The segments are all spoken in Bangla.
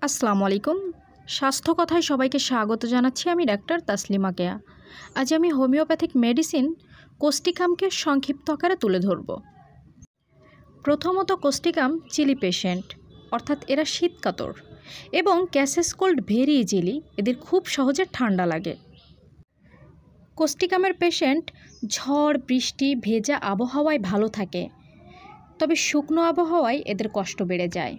আসসালামু আলাইকুম। স্বাস্থ্য কথায় সবাইকে স্বাগত জানাচ্ছি। আমি ডাক্তার তাসলিমা কেয়া। আজ আমি হোমিওপ্যাথিক মেডিসিন কোস্টিকামকে সংক্ষিপ্ত আকারে তুলে ধরব। প্রথমত, কোস্টিকাম চিলি পেশেন্ট, অর্থাৎ এরা শীতকাতর এবং ক্যাসেস কোল্ড ভেরি ইজিলি, এদের খুব সহজে ঠান্ডা লাগে। কোস্টিকামের পেশেন্ট ঝড়, বৃষ্টি, ভেজা আবহাওয়ায় ভালো থাকে, তবে শুকনো আবহাওয়ায় এদের কষ্ট বেড়ে যায়।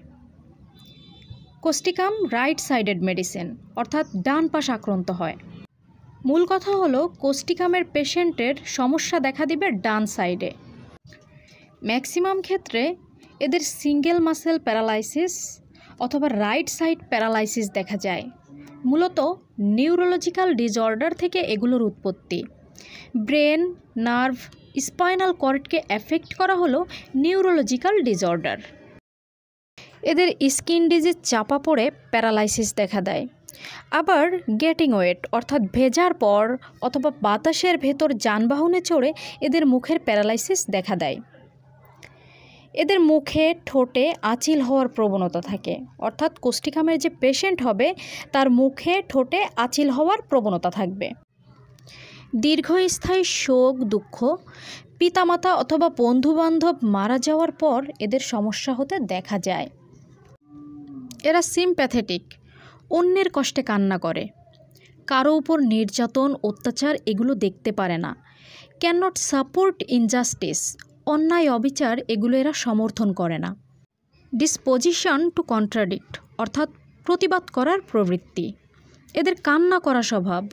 কোস্টিকাম রাইট সাইডেড মেডিসিন, অর্থাৎ ডান পাশ আক্রান্ত হয়। মূল কথা হলো কোস্টিকামের পেশেন্টের সমস্যা দেখা দিবে ডান সাইডে। ম্যাক্সিমাম ক্ষেত্রে এদের সিঙ্গেল মাসেল প্যারালাইসিস অথবা রাইট সাইড প্যারালাইসিস দেখা যায়। মূলত নিউরোলজিক্যাল ডিসঅর্ডার থেকে এগুলোর উৎপত্তি। ব্রেন, নার্ভ, স্পাইনাল কর্ডকে এফেক্ট করা হলো নিউরোলজিক্যাল ডিসঅর্ডার। এদের স্কিন ডিজিজ চাপা পড়ে প্যারালাইসিস দেখা দেয়। আবার গেটিং ওয়েট, অর্থাৎ ভেজার পর অথবা বাতাসের ভেতর যানবাহনে চড়ে এদের মুখের প্যারালাইসিস দেখা দেয়। এদের মুখে, ঠোঁটে আঁচিল হওয়ার প্রবণতা থাকে, অর্থাৎ কোস্টিকামের যে পেশেন্ট হবে তার মুখে, ঠোঁটে আঁচিল হওয়ার প্রবণতা থাকবে। দীর্ঘস্থায়ী শোক, দুঃখ, পিতামাতা অথবা বন্ধুবান্ধব মারা যাওয়ার পর এদের সমস্যা হতে দেখা যায়। এরা সিম্প্যাথেটিক, অন্যের কষ্টে কান্না করে, কারো উপর নির্যাতন, অত্যাচার এগুলো দেখতে পারে না। ক্যান নট সাপোর্ট ইনজাস্টিস, অন্যায় অবিচার এগুলো এরা সমর্থন করে না। ডিসপোজিশন টু কন্ট্রাডিক্ট, অর্থাৎ প্রতিবাদ করার প্রবৃত্তি। এদের কান্না করা স্বভাব।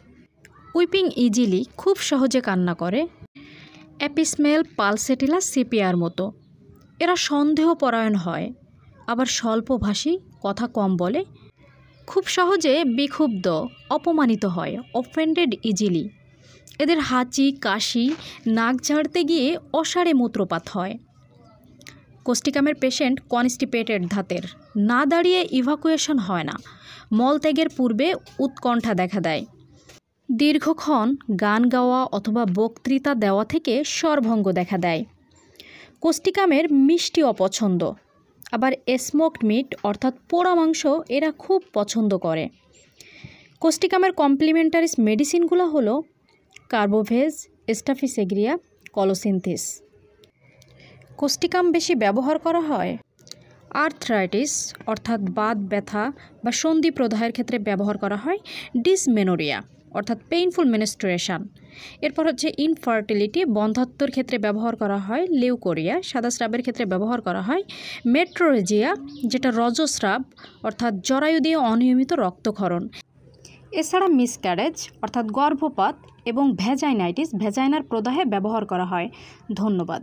উইপিং ইজিলি, খুব সহজে কান্না করে। অ্যাপিসমেল, পালসেটিলা, সিপিআর মতো। এরা সন্দেহপরায়ণ হয়, আবার স্বল্পভাষী, কথা কম বলে, খুব সহজে বিক্ষুব্ধ, অপমানিত হয়, অফেন্ডেড ইজিলি। এদের হাঁচি, কাশি, নাক ঝাড়তে গিয়ে অসাড়ে মূত্রপাত হয়। কোস্টিকামের পেশেন্ট কনস্টিপেটেড ধাতের, না দাঁড়িয়ে ইভাকুয়েশন হয় না। মলত্যাগের পূর্বে উৎকণ্ঠা দেখা দেয়। দীর্ঘক্ষণ গান গাওয়া অথবা বক্তৃতা দেওয়া থেকে স্বরভঙ্গ দেখা দেয়। কোস্টিকামের মিষ্টি অপছন্দ। আবার স্মোকড মিট, অর্থাৎ পোড়া মাংস এরা খুব পছন্দ করে। কোস্টিকামের কমপ্লিমেন্টারিস মেডিসিনগুলো হলো কার্বোভেজ, স্টাফিসেগ্রিয়া, কলোসিনথিস। কোস্টিকাম বেশি ব্যবহার করা হয় আর্থ্রাইটিস, অর্থাৎ বাত ব্যথা বা সন্ধি প্রদাহের ক্ষেত্রে ব্যবহার করা হয়। ডিসমেনোরিয়া, অর্থাৎ পেইনফুল মেনস্ট্রুয়েশন। এরপর হচ্ছে ইনফার্টিলিটি, বন্ধ্যাত্বর ক্ষেত্রে ব্যবহার করা হয়। লিউকোরিয়া, সাদা স্রাবের ক্ষেত্রে ব্যবহার করা হয়। মেট্রোরেজিয়া, যেটা রজস্রাব, অর্থাৎ জরায়ু দিয়ে অনিয়মিত রক্তক্ষরণ। এছাড়া মিসক্যারেজ, অর্থাৎ গর্ভপাত এবং ভ্যাজাইনাইটিস, ভ্যাজাইনার প্রদাহে ব্যবহার করা হয়। ধন্যবাদ।